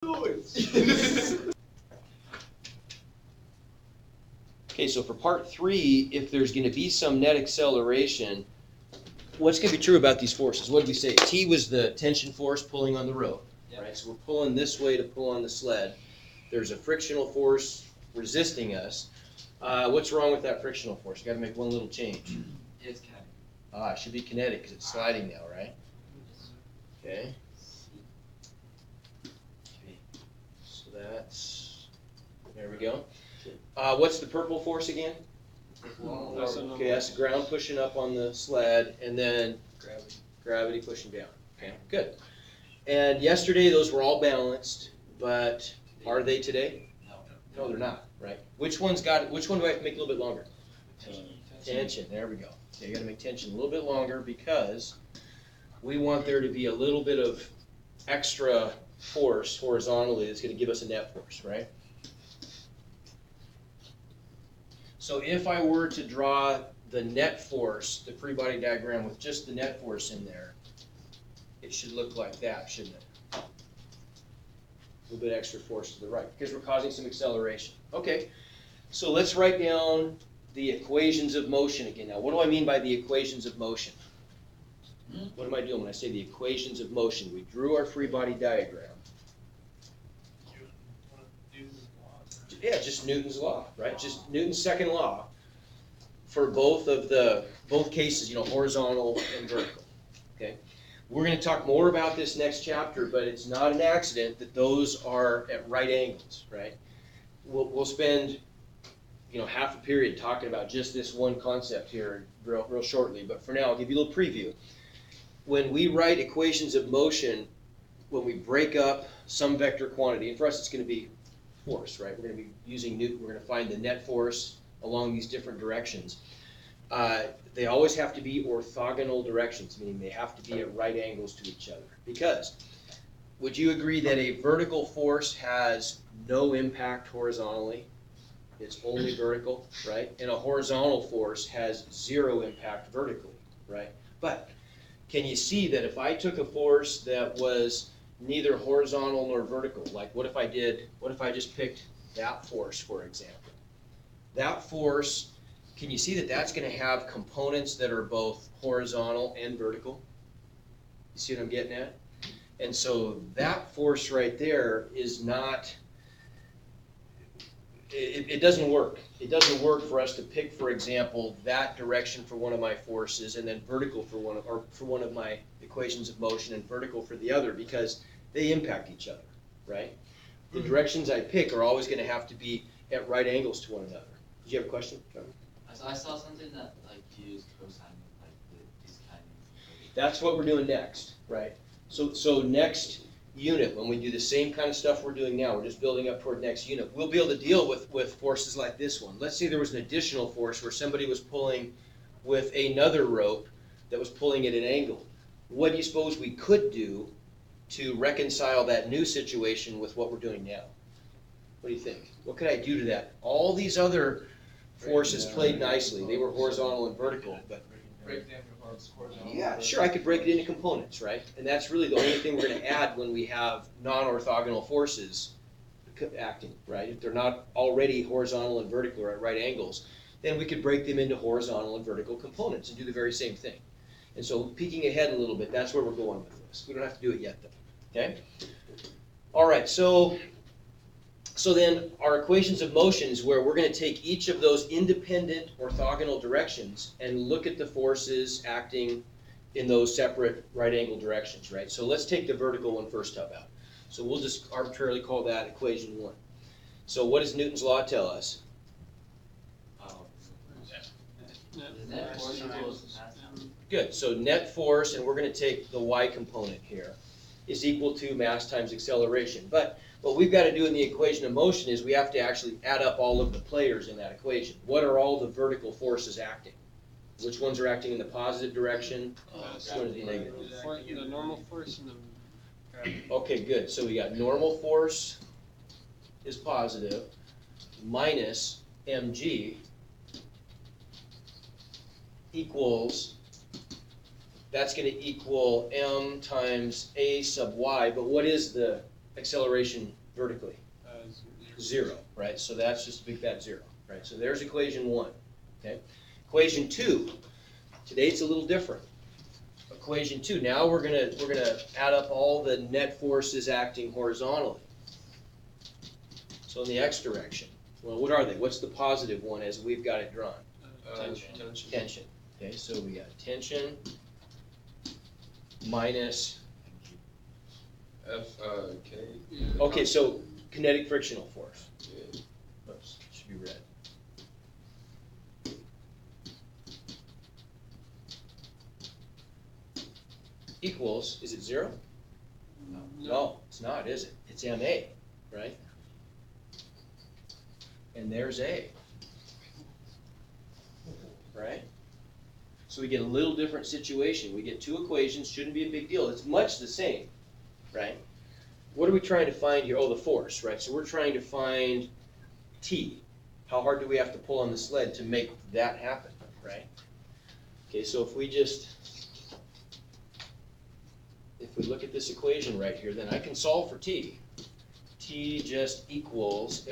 Okay, so for part 3, if there's going to be some net acceleration, what's going to be true about these forces? What did we say? T was the tension force pulling on the rope, right? So we're pulling this way to pull on the sled. There's a frictional force resisting us. What's wrong with that frictional force? You got to make one little change. It's kinetic. It should be kinetic because it's sliding now, right? Okay. So that's, there we go. What's the purple force again? Okay, that's the ground pushing up on the sled, and then gravity pushing down. Okay, good. And yesterday those were all balanced, but are they today? No, they're not. Right. Which one do I have to make a little bit longer? Tension. There we go. Okay, you got to make tension a little bit longer because we want there to be a little bit of extra force horizontally that's going to give us a net force, right? So if I were to draw the net force, the free body diagram with just the net force in there, it should look like that, shouldn't it? A little bit extra force to the right because we're causing some acceleration. Okay, so let's write down the equations of motion again. Now, what do I mean by the equations of motion? What am I doing when I say the equations of motion? We drew our free body diagram. Yeah, just Newton's law, right? Just Newton's second law for both cases, horizontal and vertical. Okay, we're going to talk more about this next chapter, but it's not an accident that those are at right angles, right? We'll spend half a period talking about just this one concept here real shortly, but for now I'll give you a little preview. When we write equations of motion, when we break up some vector quantity, and for us it's going to be force, right? We're going to be using Newton. We're going to find the net force along these different directions. They always have to be orthogonal directions, meaning they have to be at right angles to each other. Because would you agree that a vertical force has no impact horizontally? It's only vertical, right? And a horizontal force has zero impact vertically, right? But can you see that if I took a force that was neither horizontal nor vertical, like what if I just picked that force, for example? That force, can you see that that's going to have components that are both horizontal and vertical? You see what I'm getting at? And so that force right there is not, it doesn't work. It doesn't work for us to pick, for example, that direction for one of my forces and then vertical for one of my equations of motion and vertical for the other, because they impact each other, right? The directions I pick are always going to have to be at right angles to one another. Did you have a question, Trevor? I saw something that used cosine, these kind of. That's what we're doing next, right? So next unit, when we do the same kind of stuff we're doing now, we're just building up toward next unit, we'll be able to deal with forces like this one. Let's say there was an additional force where somebody was pulling with another rope that was pulling at an angle. What do you suppose we could do to reconcile that new situation with what we're doing now? What do you think? What could I do to that? All these other forces played nicely. They were horizontal and vertical, but yeah, sure, I could break it into components, right? And that's really the only thing we're going to add when we have non-orthogonal forces acting, right? If they're not already horizontal and vertical or at right angles, then we could break them into horizontal and vertical components and do the very same thing. And so peeking ahead a little bit, that's where we're going with this. We don't have to do it yet, though. Okay? All right, so then our equations of motion is where we're going to take each of those independent orthogonal directions and look at the forces acting in those separate right angle directions, right? So let's take the vertical one first, how about? So we'll just arbitrarily call that equation 1. So what does Newton's law tell us? Net force equals mass times. Good, so net force, and we're going to take the y component here, is equal to mass times acceleration. But what we've got to do in the equation of motion is we have to actually add up all of the players in that equation. What are all the vertical forces acting? Which ones are acting in the positive direction? Which one is the negative? The normal force and the gravity. Okay, good. So we got normal force is positive minus mg equals, that's going to equal m times a sub y. But what is the acceleration vertically? As 0, right? So that's just a big fat 0, right? So there's equation 1, okay? Equation 2, today it's a little different. Equation 2, now we're gonna add up all the net forces acting horizontally. So in the x direction, well, what are they? What's the positive one as we've got it drawn? Tension. Okay, so we got tension minus, K. okay, so kinetic frictional force. Oops, should be red. Equals, is it 0? No, it's not, is it? It's MA, right? And there's A. Right? So we get a little different situation. We get 2 equations, shouldn't be a big deal. It's much the same, right? What are we trying to find here? Oh, the force, right? So we're trying to find T. How hard do we have to pull on the sled to make that happen, right? Okay, so if we look at this equation right here, then I can solve for T. T just equals,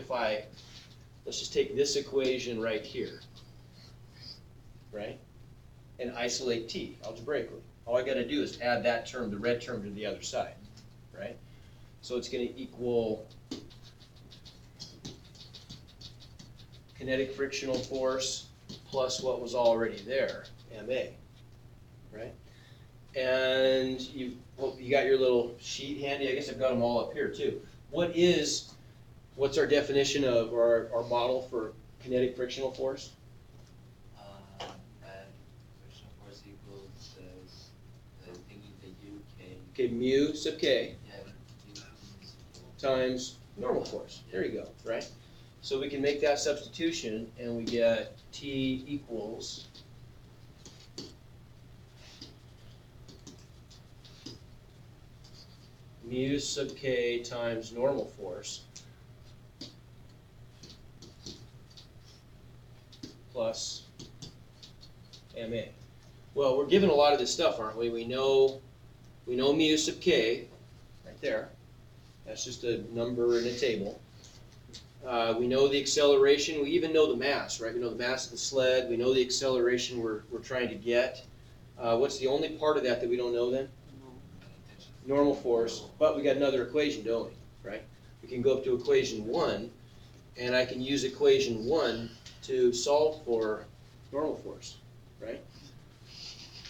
let's just take this equation right here, right? And isolate T algebraically. All I gotta do is add that term, the red term, to the other side, right? So it's gonna equal kinetic frictional force plus what was already there, MA, right? And you got your little sheet handy. I guess I've got them all up here too. What's our definition of our model for kinetic frictional force? And frictional force equals the thingy, the U, K. Okay, mu sub k Yeah, U is equal. times normal force. There you go, right? So we can make that substitution and we get T equals mu sub k times normal force plus MA. Well, we're given a lot of this stuff, aren't we? We know mu sub k, right there. That's just a number in a table. We know the acceleration. We even know the mass, right? We know the mass of the sled. We know the acceleration we're trying to get. What's the only part of that we don't know then? Normal force. But we got another equation, don't we? Right? We can go up to equation 1, and I can use equation 1 to solve for normal force, right?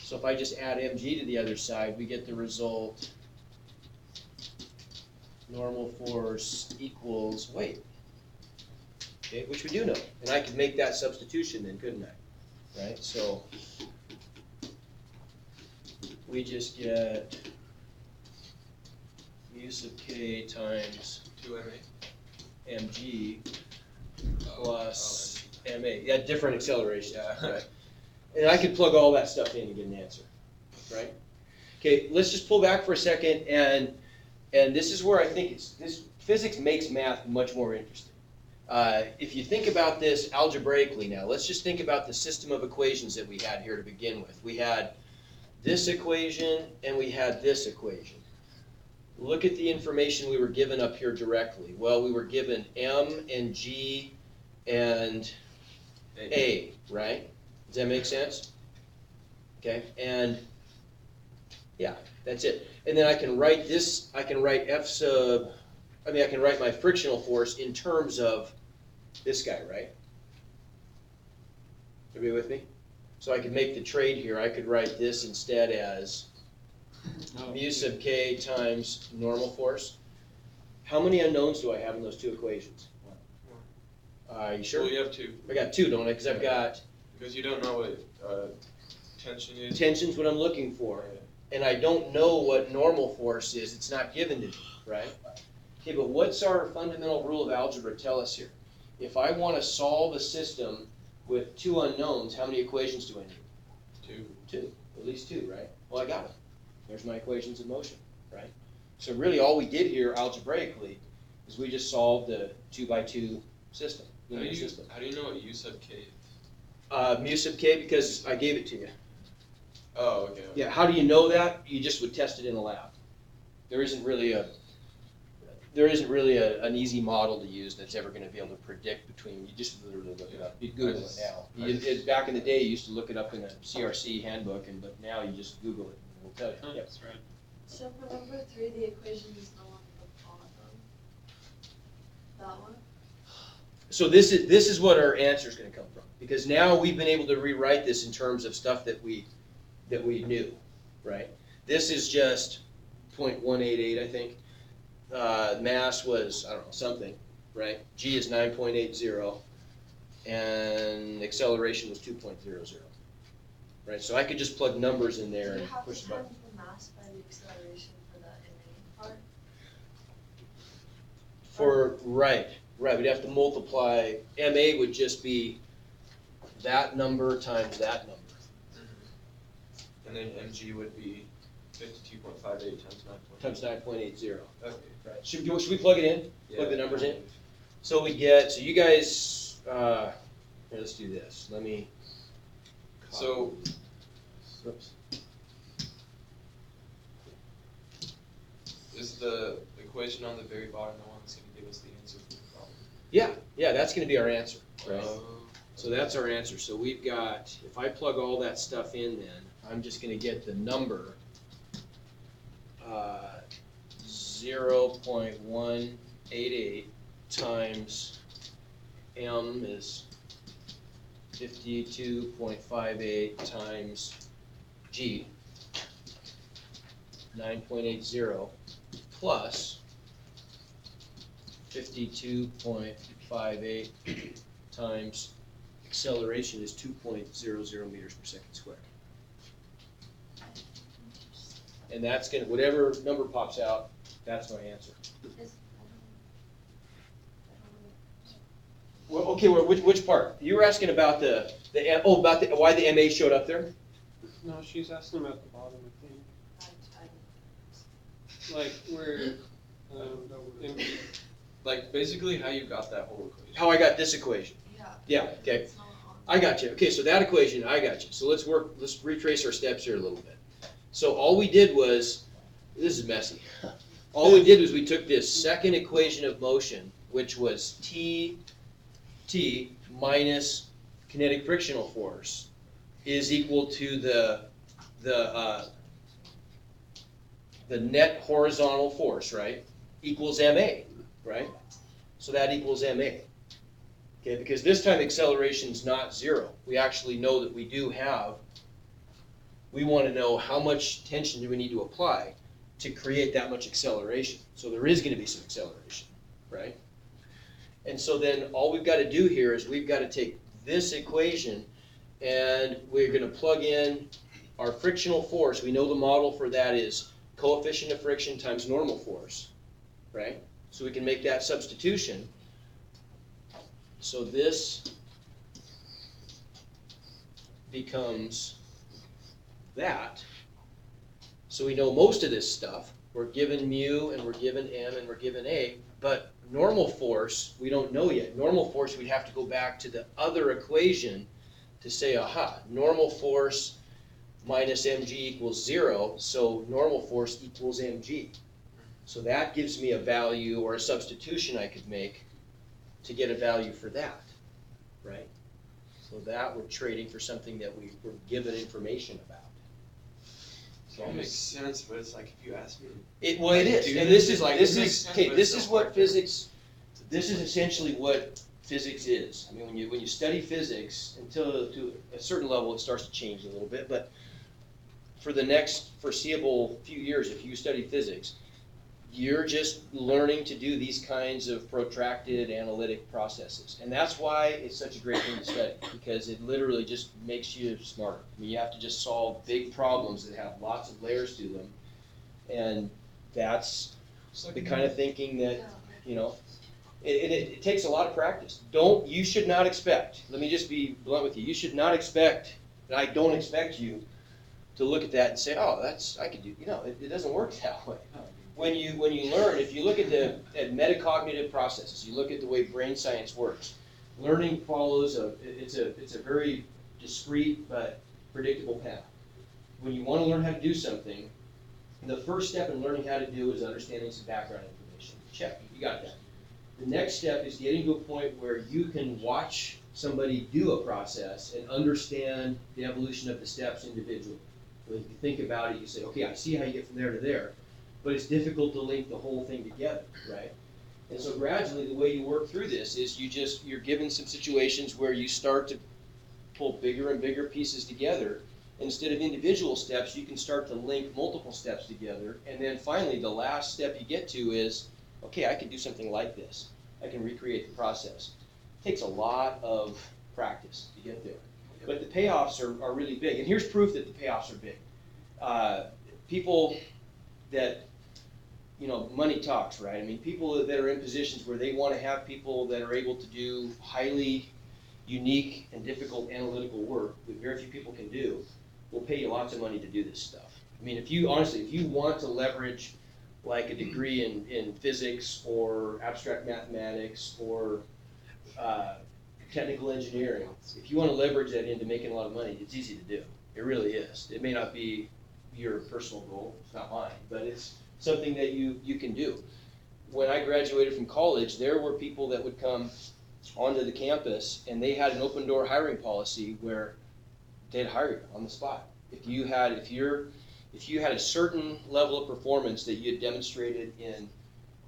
So if I just add mg to the other side, we get the result normal force equals weight. Okay, which we do know. And I could make that substitution then, couldn't I? Right? So we just get mu sub k times 2MA. mg plus ma. Yeah, different acceleration. Right. And I could plug all that stuff in and get an answer. Right? Okay, let's just pull back for a second, and this is where I think this physics makes math much more interesting. If you think about this algebraically now, let's just think about the system of equations that we had here to begin with. We had this equation and we had this equation. Look at the information we were given up here directly. Well, we were given M and G and A, right? Does that make sense? Okay, and yeah, that's it. And then I can write this, I can write I can write my frictional force in terms of this guy, right? Everybody with me? So I could make the trade here. I could write this instead as mu sub k times normal force. How many unknowns do I have in those two equations? You sure? Well, you have 2. I got 2, don't I? Because I've got Because you don't know what tension is. tension's what I'm looking for. And I don't know what normal force is. It's not given to me, right? Okay, but what's our fundamental rule of algebra tell us here? If I want to solve a system with 2 unknowns, how many equations do I need? 2. 2. At least 2, right? Well, I got it. There's my equations of motion, right? So really all we did here algebraically is we just solved a 2x2 system. How do linear you system. know what U sub K is? Mu sub k because I gave it to you. Oh, okay. Yeah, how do you know that? You just would test it in a lab. There isn't really there isn't really an easy model to use that's ever gonna be able to predict between, you just literally look it up, you Google it now. Back in the day, you used to look it up in a CRC handbook, but now you just Google it and it'll tell you. Yep. That's right. So for number 3, the equation is no longer the bottom. That one? So this is what our answer is gonna come from, because now we've been able to rewrite this in terms of stuff that we knew, right? This is just 0.188, I think. Mass was, I don't know, something, right? G is 9.80, and acceleration was 2.00, right? So I could just plug numbers in there Do you and have push to the button. times the mass by the acceleration for the MA part? Right, we'd have to multiply, MA would just be that number times that number. And then MG would be 52.58 times 9.8. Times 9.80. Okay. Right. Should we plug it in? Plug the Yeah. numbers in? So we get, so you guys, here, let's do this. Let me. So, Oops. is the equation on the very bottom the one that's gonna give us the answer for the problem? Yeah, that's gonna be our answer, right? Oh. So that's our answer. So we've got, if I plug all that stuff in then, I'm just gonna get the number, 0.188 times M is 52.58 times G, 9.80, plus 52.58 times acceleration is 2.00 meters per second squared. And that's gonna, whatever number pops out, that's my answer. Well, okay, well, which part? You were asking about about why the MA showed up there? No, she's asking about the bottom, I think. Like where, in- Like, basically how you got that whole equation. How I got this equation. Yeah. Yeah, okay. It's not on. I got you. Okay, so that equation, I got you. So let's retrace our steps here a little bit. So all we did was, this is messy. All we did was we took this second equation of motion, which was T minus kinetic frictional force is equal to the net horizontal force, right? Equals MA, right? So that equals MA. Okay, because this time acceleration's not zero. We actually know that we want to know how much tension do we need to apply to create that much acceleration. So there is going to be some acceleration, right? And so then all we've got to do here is we've got to take this equation and we're going to plug in our frictional force. We know the model for that is coefficient of friction times normal force, right? So we can make that substitution. So this becomes that. So we know most of this stuff. We're given mu and we're given m and we're given a, but normal force we don't know yet. Normal force we'd have to go back to the other equation to say, aha, normal force minus mg equals 0, so normal force equals mg. So that gives me a value or a substitution I could make to get a value for that, right? So that we're trading for something that we were given information about. So It makes sense, but it's like if you ask me. it is, Dude, and this is like, this it makes is sense, okay. but This it's is so what hard. physics. This is essentially what physics is. I mean, when you study physics, until to a certain level, it starts to change a little bit. But for the next foreseeable few years, if you study physics, you're just learning to do these kinds of protracted analytic processes. And that's why it's such a great thing to study, because it literally just makes you smarter. I mean, you have to just solve big problems that have lots of layers to them. And that's It's like the kind of thinking that, Yeah. you know, it takes a lot of practice. You should not expect, let me just be blunt with you, you should not expect, and I don't expect you to look at that and say, oh, I could do, it doesn't work that way. When you learn, if you look at metacognitive processes, you look at the way brain science works, learning follows it's a very discrete but predictable path. When you want to learn how to do something, the first step in learning how to do is understanding some background information. check, you got that. The next step is getting to a point where you can watch somebody do a process and understand the evolution of the steps individually. When you think about it, you say, okay, I see how you get from there to there, but it's difficult to link the whole thing together, right? And so gradually, the way you work through this is you're given some situations where you start to pull bigger and bigger pieces together. Instead of individual steps, you can start to link multiple steps together. And then finally, the last step you get to is, okay, I can do something like this. I can recreate the process. It takes a lot of practice to get there. But the payoffs are really big. And here's proof that the payoffs are big. People that, money talks, right? I mean, people that are in positions where they want to have people that are able to do highly unique and difficult analytical work that very few people can do will pay you lots of money to do this stuff. I mean, if you want to leverage like a degree in physics or abstract mathematics or technical engineering, if you want to leverage that into making a lot of money, it's easy to do. It really is. It may not be your personal goal, it's not mine, but it's something that you can do. When I graduated from college, there were people that would come onto the campus and they had an open door hiring policy where they'd hire you on the spot. If you had a certain level of performance that you had demonstrated in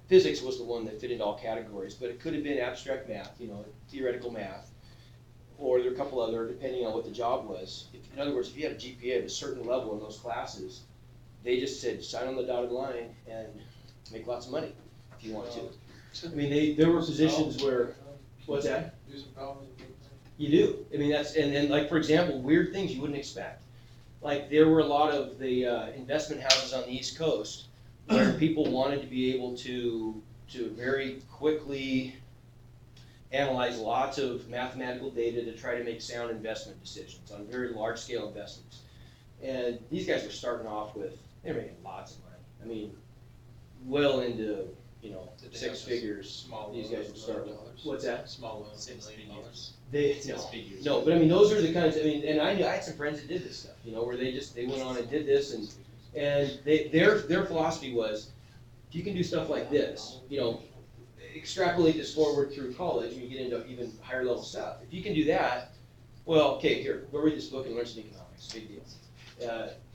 physics was the one that fit into all categories, but it could have been abstract math, theoretical math, or there are a couple other, depending on what the job was. In other words, if you had a GPA of a certain level in those classes, they just said, sign on the dotted line and make lots of money if you want to. I mean, there were positions where, what's that? You do. I mean, and like, for example, weird things you wouldn't expect. Like, there were a lot of the investment houses on the East Coast where people wanted to be able to very quickly analyze lots of mathematical data to try to make sound investment decisions on very large scale investments. And these guys were starting off with, they were making lots of money. I mean, well into, six figures. These guys would start with. What's that? Small loan, $6 million. No, but I mean, those are the kinds, and I had some friends that did this stuff, where they went on and did this, and their philosophy was, if you can do stuff like this, extrapolate this forward through college, and you get into even higher level stuff. If you can do that, well, okay, here, go read this book and learn some economics, big deal.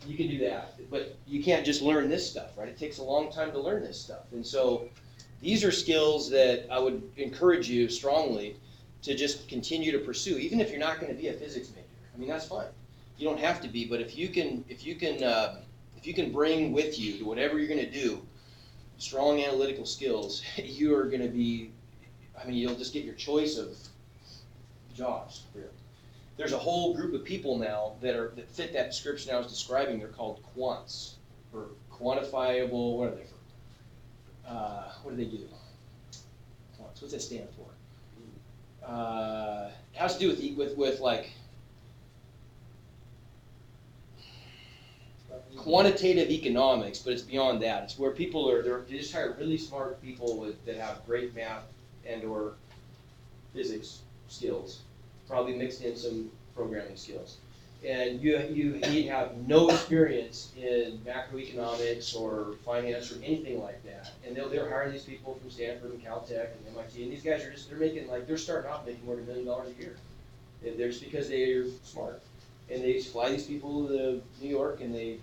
You can do that, but you can't just learn this stuff, right? It takes a long time to learn this stuff, and so these are skills that I would encourage you strongly to just continue to pursue, even if you're not going to be a physics major. I mean, that's fine. You don't have to be, but if you can bring with you to whatever you're going to do strong analytical skills, you are going to be. I mean, you'll just get your choice of jobs. Really. There's a whole group of people now that fit that description I was describing. They're called quants, or quantifiable. What are they for? What do they do? Quants. What's that stand for? It has to do with like quantitative economics, but it's beyond that. It's where people they just hire really smart people that have great math and or physics skills, probably mixed in some programming skills. And you have no experience in macroeconomics or finance or anything like that. And they're hiring these people from Stanford and Caltech and MIT, and these guys are they're starting off making more than $1 million a year. They're just because they're smart. And they fly these people to New York and they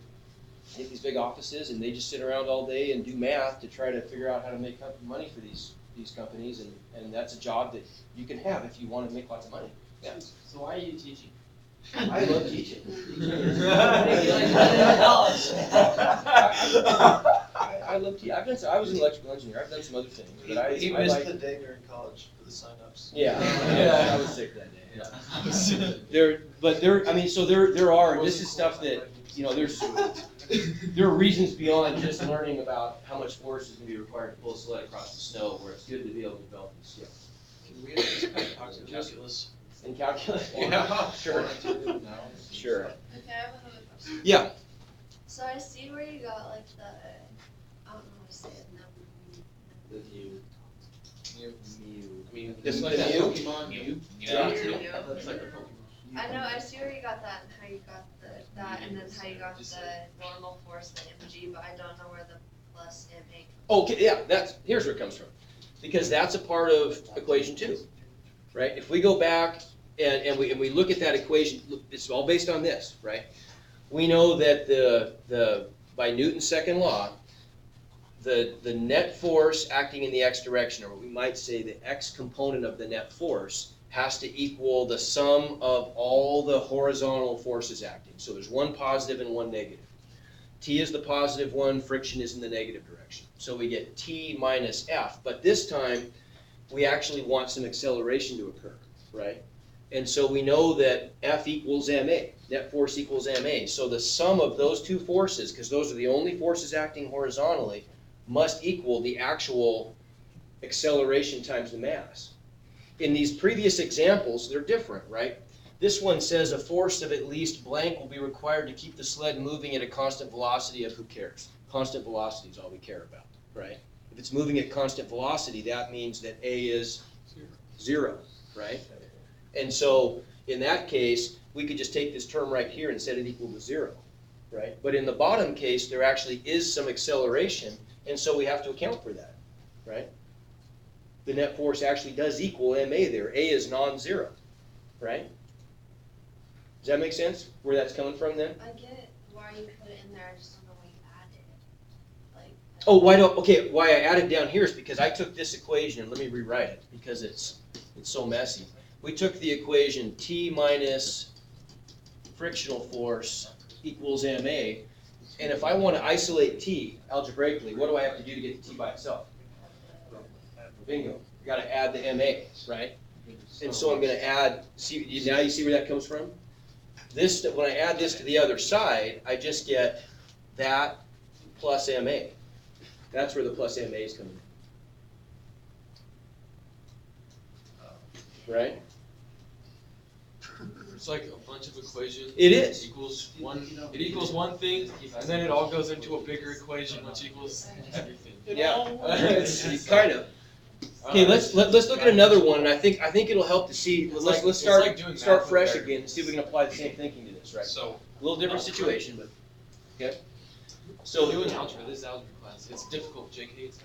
take these big offices and they just sit around all day and do math to try to figure out how to make money for these companies, and that's a job that you can have if you want to make lots of money. Yeah. So why are you teaching? I love teaching. I love teaching. I was an electrical engineer. I've done some other things, but He missed the day during college for the sign-ups. Yeah, I was sick that day. Yeah. There are. This is stuff that there are reasons beyond just learning about how much force is going to be required to pull a sled across the snow, where it's good to be able to develop these skills. Can we at least kind of talk to calculus? In calculus? Yeah. Sure. Sure. Okay, I have another question. Yeah. So I see where you got like the, I don't know how to say it, The view. I mean, This like the that Mew? Pokemon Mew. Yeah. That's like a Pokemon. I know, I see where you got that and how you got that and then how you got the normal force, the mg, but I don't know where the plus MA. Okay, yeah, here's where it comes from. Because that's a part of equation 2, right? If we go back and we look at that equation, it's all based on this, right? We know that by Newton's second law, the net force acting in the x direction, or what we might say the x component of the net force, has to equal the sum of all the horizontal forces acting. So there's one positive and one negative. T is the positive one, friction is in the negative direction. So we get T minus F, but this time we actually want some acceleration to occur, right? And so we know that F equals ma, net force equals ma. So the sum of those two forces, because those are the only forces acting horizontally, must equal the actual acceleration times the mass. In these previous examples, they're different, right? This one says a force of at least blank will be required to keep the sled moving at a constant velocity of who cares? Constant velocity is all we care about, right? If it's moving at constant velocity, that means that A is 0, right? And so in that case, we could just take this term right here and set it equal to 0, right? But in the bottom case, there actually is some acceleration, and so we have to account for that, right? The net force actually does equal ma there. A is non-zero, right? Does that make sense, where that's coming from then? I get why you put it in there, I just don't know why you added it. Like. Oh, why I added down here is because I took this equation, and let me rewrite it, because it's so messy. We took the equation T minus frictional force equals ma, and if I want to isolate T algebraically, what do I have to do to get the T by itself? Bingo. You got to add the ma, right? And so I'm going to add, now you see where that comes from? This, when I add this to the other side, I just get that plus ma. That's where the plus ma is coming from. Right? It's like a bunch of equations. It is. Equals one. It equals one thing, and then it all goes into a bigger equation, which equals everything. Yeah, it's kind of. Okay, let's look at another one, and I think it'll help to see. It's Let's like start doing start math fresh with again and see if we can apply the same thinking to this, right? So A little different situation, but okay. So So doing algebra, this algebra class, it's difficult. Jake hates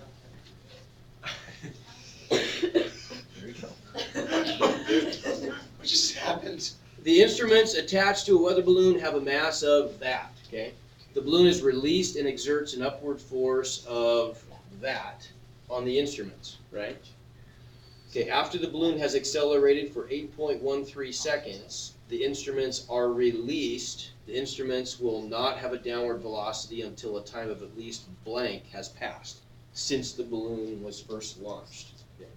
What just happened? the instruments attached to a weather balloon have a mass of that. Okay, the balloon is released and exerts an upward force of that on the instruments, right? Okay, after the balloon has accelerated for 8.13 seconds, the instruments are released. The instruments will not have a downward velocity until a time of at least blank has passed since the balloon was first launched. Okay.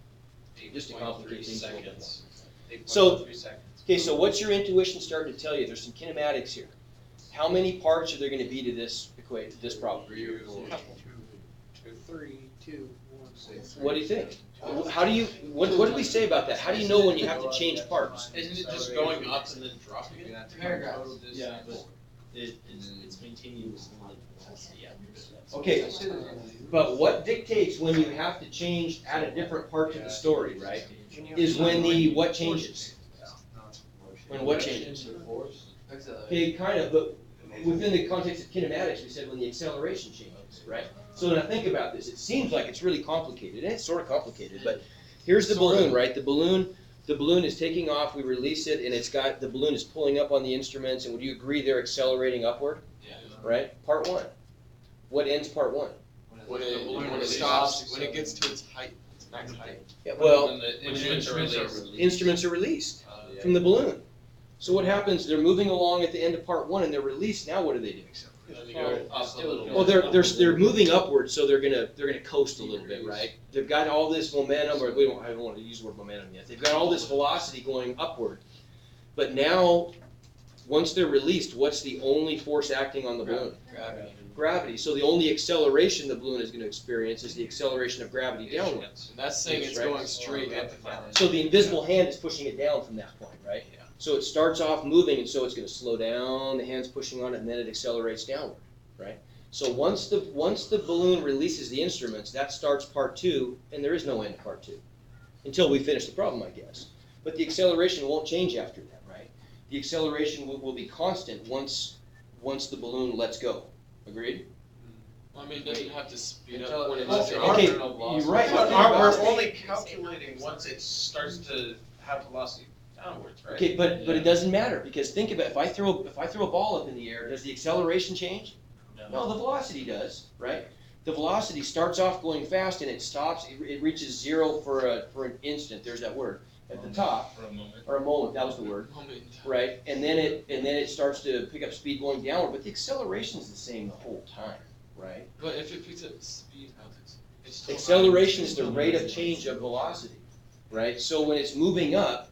Just to complicate things a little bit more. So- 8.3 seconds. Okay, so what's your intuition starting to tell you? There's some kinematics here. How many parts are there going to be to this equation, this problem? 3, 2, 1. What do you think? How do you? What do we say about that? How do you know when you have to change parts? Isn't it just going up and then dropping it? Paragraph. Yeah, but it's maintaining the same velocity after. Okay, but what dictates when you have to change, add a different part to the story, right? Is when the what changes. When what changes? Okay, kind of, but within the context of kinematics, we said when the acceleration changes, right? So when I think about this, it seems like it's really complicated, and it's sort of complicated, but here's the balloon, right? The balloon is taking off, we release it, and the balloon is pulling up on the instruments, and would you agree they're accelerating upward, Yeah. right? Part 1. What ends part 1? When it stops, when it gets to its height, its max height. Yeah, well, When the when the instruments are instruments are released. instruments are released from the balloon. So what happens, they're moving along at the end of part 1, and they're released, now what do they do? Then they go up a little bit. Well, they're moving upward, so they're gonna coast a little bit, right? They've got all this momentum, or I don't want to use the word momentum yet. They've got all this velocity going upward, but now, once they're released, what's the only force acting on the balloon? Gravity. Gravity. So the only acceleration the balloon is going to experience is the acceleration of gravity downward. And that's saying it's Right. going straight at the ground. So the invisible hand is pushing it down from that point, right? Yeah. So it starts off moving, and so it's going to slow down. The hand's pushing on it, and then it accelerates downward, right? So once the balloon releases the instruments, that starts part 2, and there is no end to part 2 until we finish the problem, I guess. But the acceleration won't change after that, right? The acceleration will be constant once the balloon lets go. Agreed? Well, I mean, it doesn't have to speed Until- up when it's well, zero. okay, Terminal velocity. you're right. But Think about we're it. only calculating once it starts to have velocity downwards, right? Okay, but it doesn't matter, because think about it, if I throw a ball up in the air, does the acceleration change? No, the velocity does, right? The velocity starts off going fast and it stops, it reaches zero for an instant, there's that word, at the top, For a moment. or a moment, that was the word, Moment. right? And then it starts to pick up speed going downward, but the acceleration is the same the whole time, right? But if it picks up speed, how's it? It's still Acceleration is the high. rate of change of velocity, right? So when it's moving up,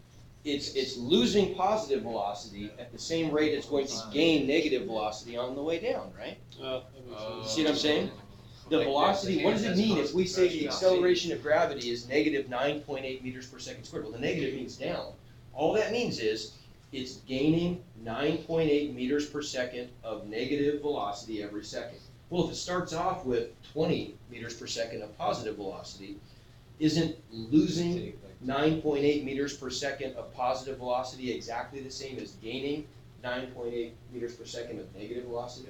it's losing positive velocity at the same rate it's going to gain negative velocity on the way down, right? That makes sense. See what I'm saying? The Like velocity, what does it mean if we say the constant acceleration of gravity is negative 9.8 meters per second squared? Well, the negative means down. All that means is it's gaining 9.8 meters per second of negative velocity every second. Well, if it starts off with 20 meters per second of positive velocity, isn't losing 9.8 meters per second of positive velocity exactly the same as gaining 9.8 meters per second of negative velocity?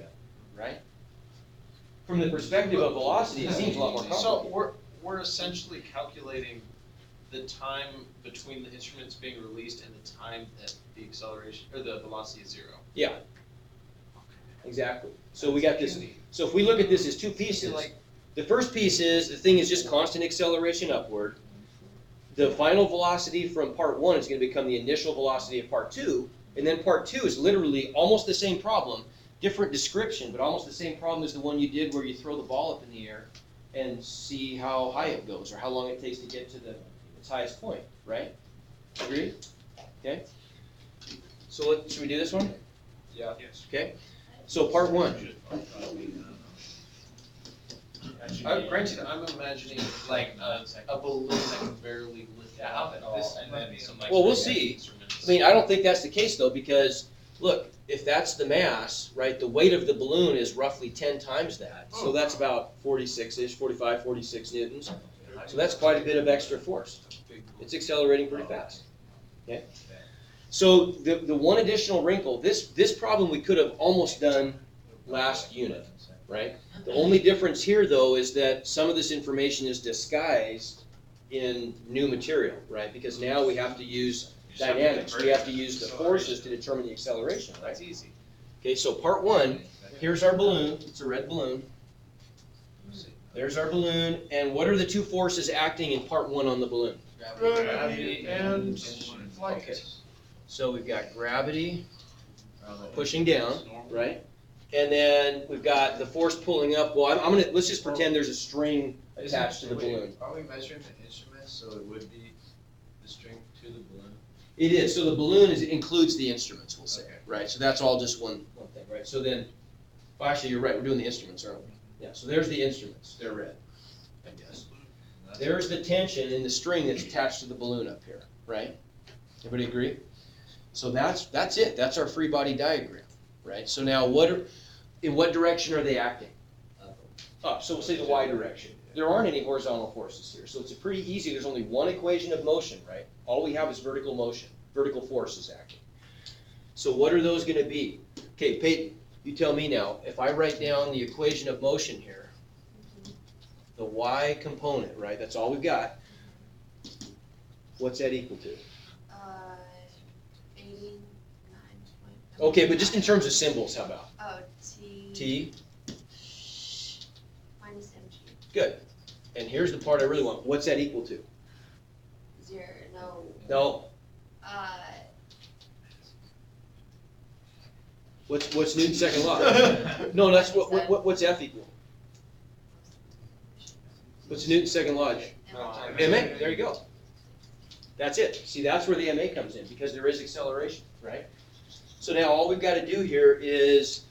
Right? From the perspective of velocity, it seems a lot more So complicated. we're essentially calculating the time between the instruments being released and the time that the acceleration, or the velocity is zero. Yeah. Exactly. So we got this, so if we look at this as two pieces, the first piece is, the thing is just constant acceleration upward. The final velocity from part one is gonna become the initial velocity of part two, and then part two is literally almost the same problem, different description, but almost the same problem as the one you did where you throw the ball up in the air and see how high it goes, or how long it takes to get to its highest point, right? Agreed? Okay? So should we do this one? Yeah. Okay? So part one. Granted, I'm imagining like a balloon that can barely lift out at all. And then some like. Well, we'll see. I mean, I don't think that's the case though, because look, if that's the mass, right, the weight of the balloon is roughly 10 times that. So that's about 46-ish, 45, 46 newtons. So that's quite a bit of extra force. It's accelerating pretty fast. Okay? So the one additional wrinkle, this problem we could have almost done last unit, right? The only difference here though is that some of this information is disguised in new material, right? Because now we have to use dynamics. We have to use the forces to determine the acceleration, right? That's easy. Okay, so part one, here's our balloon. It's a red balloon. There's our balloon. And what are the two forces acting in part one on the balloon? Gravity and Okay. flight. So we've got gravity pushing down, right? And then we've got the force pulling up. Well, let's just pretend there's a string attached to the balloon. Are we measuring the instruments, so it would be the string to the balloon? It is. So the balloon includes the instruments, we'll say, Okay. right? So that's all just one thing, right? So then, well, actually, you're right. We're doing the instruments, aren't we? Yeah. So there's the instruments. They're red, I guess. There's the tension in the string that's attached to the balloon up here, right? Everybody agree? So that's it. That's our free body diagram, right? So now, in what direction are they acting? Up. So we'll say the y direction. There aren't any horizontal forces here, so it's pretty easy. There's only one equation of motion, right? All we have is vertical motion. Vertical forces acting. So what are those going to be? Okay, Peyton, you tell me now. If I write down the equation of motion here, the y component, right? That's all we've got. What's that equal to? 89 point. Okay, but just in terms of symbols, how about? Oh, T. T. Minus mg. Good. And here's the part I really want. What's that equal to? 0. No. No. What's Newton's second law? No, that's what's F equal? What's Newton's second law? MA. There you go. That's it. See, that's where the MA comes in, because there is acceleration, right? So now all we've got to do here is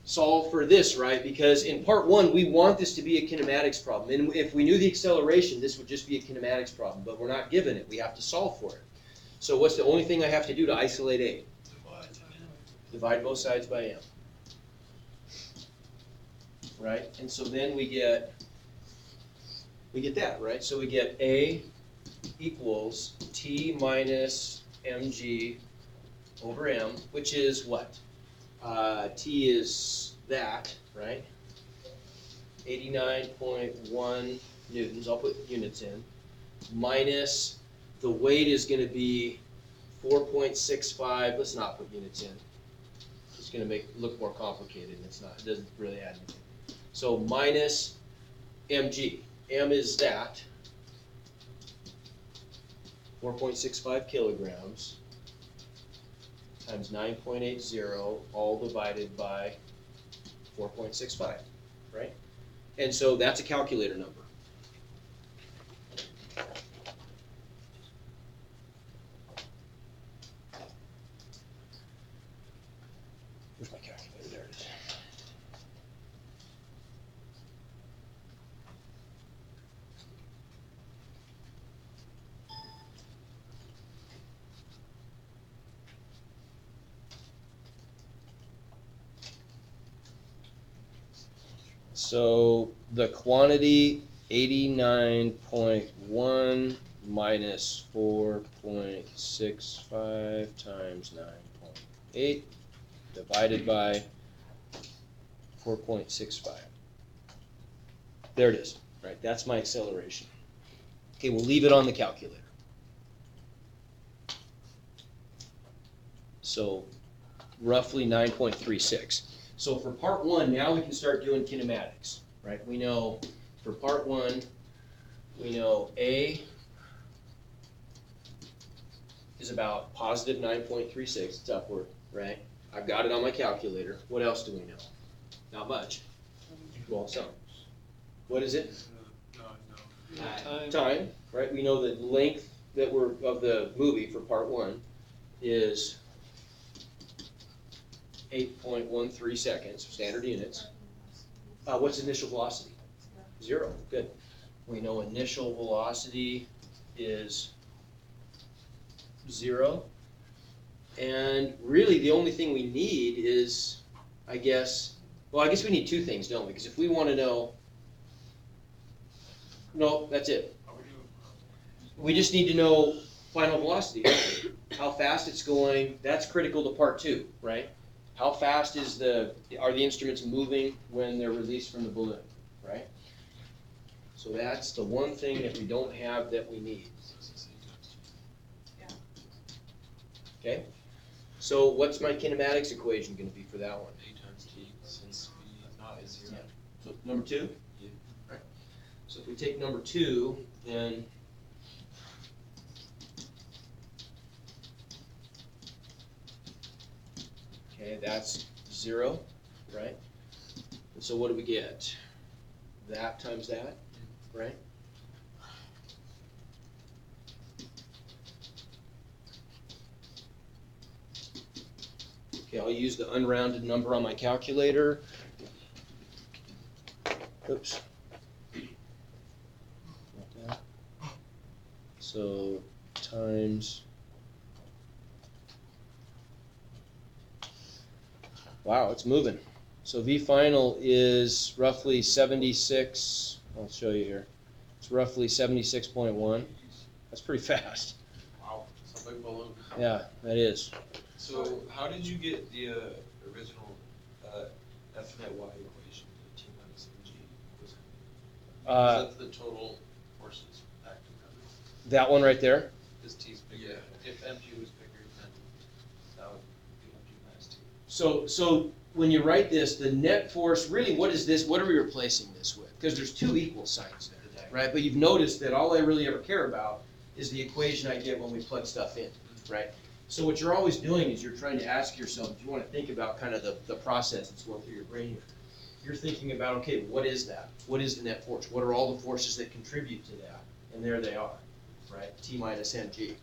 solve for this, right? Because in part one, we want this to be a kinematics problem. And if we knew the acceleration, this would just be a kinematics problem. But we're not given it. We have to solve for it. So what's the only thing I have to do to isolate A? Divide both sides by M. Right? And so then we get that, right? So we get A equals T minus mg over M, which is what? T is that, right? 89.1 newtons, I'll put units in, minus the weight is gonna be 4.65, let's not put units in. It's gonna make it look more complicated, and it's not, it doesn't really add anything. So minus mg, m is that, 4.65 kilograms, times 9.80, all divided by 4.65, right? And so that's a calculator number. Where's my calculator? There it is. So the quantity 89.1 minus 4.65 times 9.8 divided by 4.65. There it is, right? That's my acceleration. Okay, we'll leave it on the calculator. So roughly 9.36. So for part one, now we can start doing kinematics, right? We know for part one, we know A is about positive 9.36, it's upward, right? I've got it on my calculator. What else do we know? Not much. Well, some. What is it? Time, right? We know the length that we're of the movie for part one is 8.13 seconds, standard units. What's initial velocity? 0. Good. We know initial velocity is 0. And really the only thing we need is, I guess we need two things, don't we? Because if we want to know, no, that's it. We just need to know final velocity, how fast it's going. That's critical to part two, right? How fast are the instruments moving when they're released from the balloon, right? So that's the one thing that we don't have that we need. Okay? So what's my kinematics equation going to be for that one? A times t, since speed not is 0. Yeah. So number 2? Yeah. Right. So if we take number 2, then okay, that's 0, right? And so what do we get? That times that, right? Okay, I'll use the unrounded number on my calculator. Oops. Like that. So times. Wow, it's moving. So V final is roughly 76. I'll show you here. It's roughly 76.1. That's pretty fast. Wow, it's a big balloon. Yeah, that is. So how did you get the original F net Y equation, T minus mg? That's the total forces acting on it. That one right there. This t's bigger. Yeah. If mg was bigger, then that would be mg minus t. So when you write this, the net force, really what is this? What are we replacing this with? Because there's two equal signs there, right? But you've noticed that all I really ever care about is the equation I get when we plug stuff in, right? So what you're always doing is you're trying to ask yourself, if you want to think about kind of the process that's going through your brain here, you're thinking about, okay, what is that? What is the net force? What are all the forces that contribute to that? And there they are, right? T minus mg.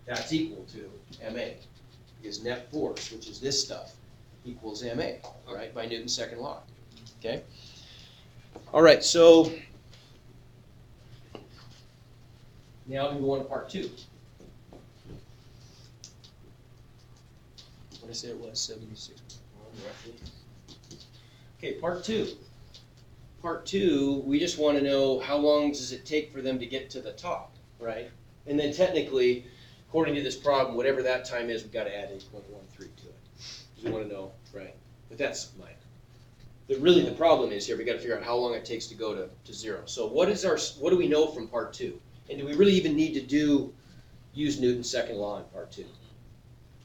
That's equal to ma, because net force, which is this stuff, equals ma, right, by Newton's second law, okay? All right, so now we can go on to part 2. What did I say it was, 76 roughly? Okay, part 2. Part 2, we just want to know how long does it take for them to get to the top, right? And then technically, according to this problem, whatever that time is, we've got to add 8.13 to it. Because we want to know, right? But that's minor. the problem is here, we gotta figure out how long it takes to go to zero. So what do we know from part two? And do we really even need to use Newton's second law in part two?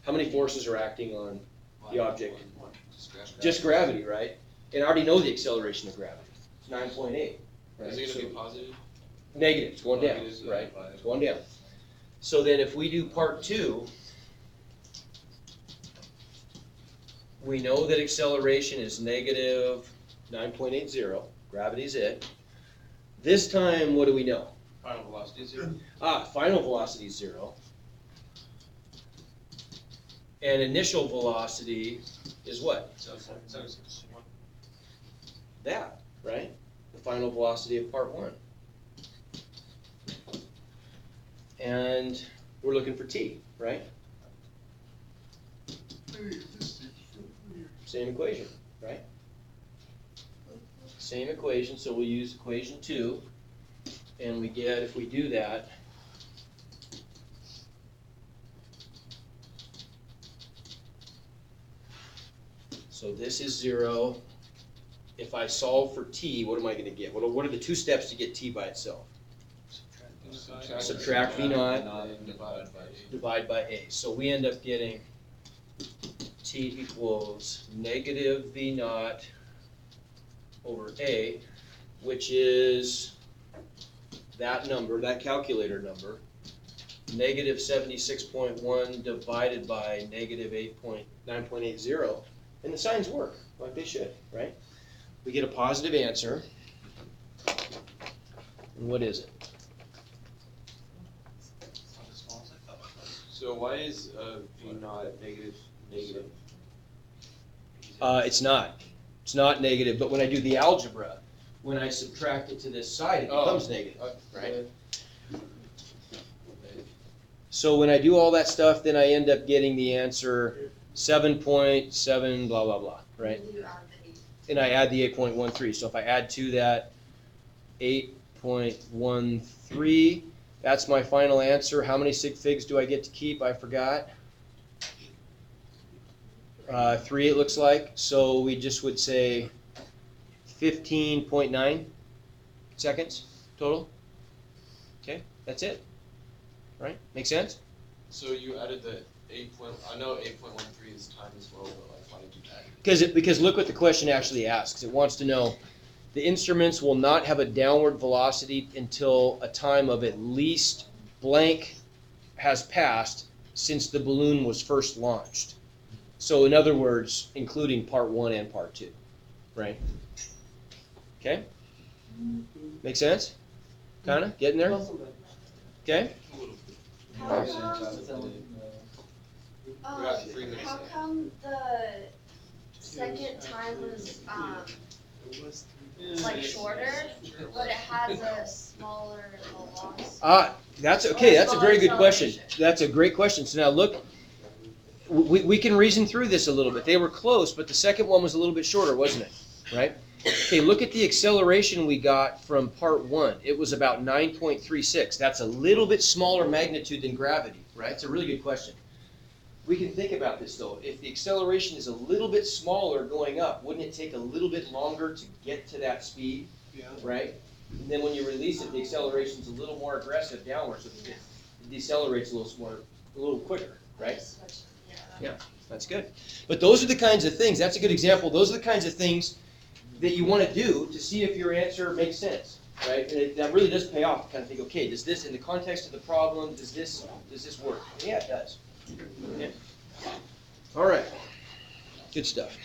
How many forces are acting on the object? Just gravity, right? And I already know the acceleration of gravity. It's 9.8. Right? Is it So gonna be positive? negative, it's going down, Negative, right? yeah. It's going down. So then if we do part two, we know that acceleration is negative 9.80, gravity's it. This time, what do we know? Final velocity is 0. Final velocity is 0. And initial velocity is what? 76. That, right? The final velocity of part one. And we're looking for t, right? Same equation, right? Same equation, so we'll use equation 2, and we get, if we do that, so this is 0. If I solve for t, what am I gonna get? What are the two steps to get t by itself? Subtract v naught, divide by a. So we end up getting t equals negative v naught over a, which is that number, that calculator number, negative 76.1 divided by negative 9.80, and the signs work like they should, right? We get a positive answer. And what is it? So why is v naught negative? It's not. It's not negative, but when I do the algebra, when I subtract it to this side, it becomes negative, right? So when I do all that stuff, then I end up getting the answer 7.7 blah, blah, blah, right? You add the 8. And I add the 8.13. So if I add to that 8.13, that's my final answer. How many sig figs do I get to keep? I forgot. 3 it looks like. So we just would say 15.9 seconds total. Okay, that's it. Right? Make sense? So you added the 8 point, I know 8.13 is time as well, but like, why did you add it? Because look what the question actually asks. It wants to know, the instruments will not have a downward velocity until a time of at least blank has passed since the balloon was first launched. So in other words, including part 1 and part 2, right? Okay? Make sense? Kinda? Getting there? Okay? How We got 3 minutes how left. come the second time was like shorter, but it has a smaller loss? That's okay. That's a very good question. That's a great question. So now look, we can reason through this a little bit. They were close, but the second one was a little bit shorter, wasn't it? Right? Okay, look at the acceleration we got from part 1. It was about 9.36. That's a little bit smaller magnitude than gravity, right? It's a really good question. We can think about this though. If the acceleration is a little bit smaller going up, wouldn't it take a little bit longer to get to that speed, Yeah. right? And then when you release it, the acceleration is a little more aggressive downward, so it decelerates a little quicker, right? Yeah, that's good. But those are the kinds of things, that's a good example, those are the kinds of things that you want to do to see if your answer makes sense, right? And that really does pay off to kind of think, okay, does this, in the context of the problem, does this work? Yeah, it does. Okay. All right, good stuff.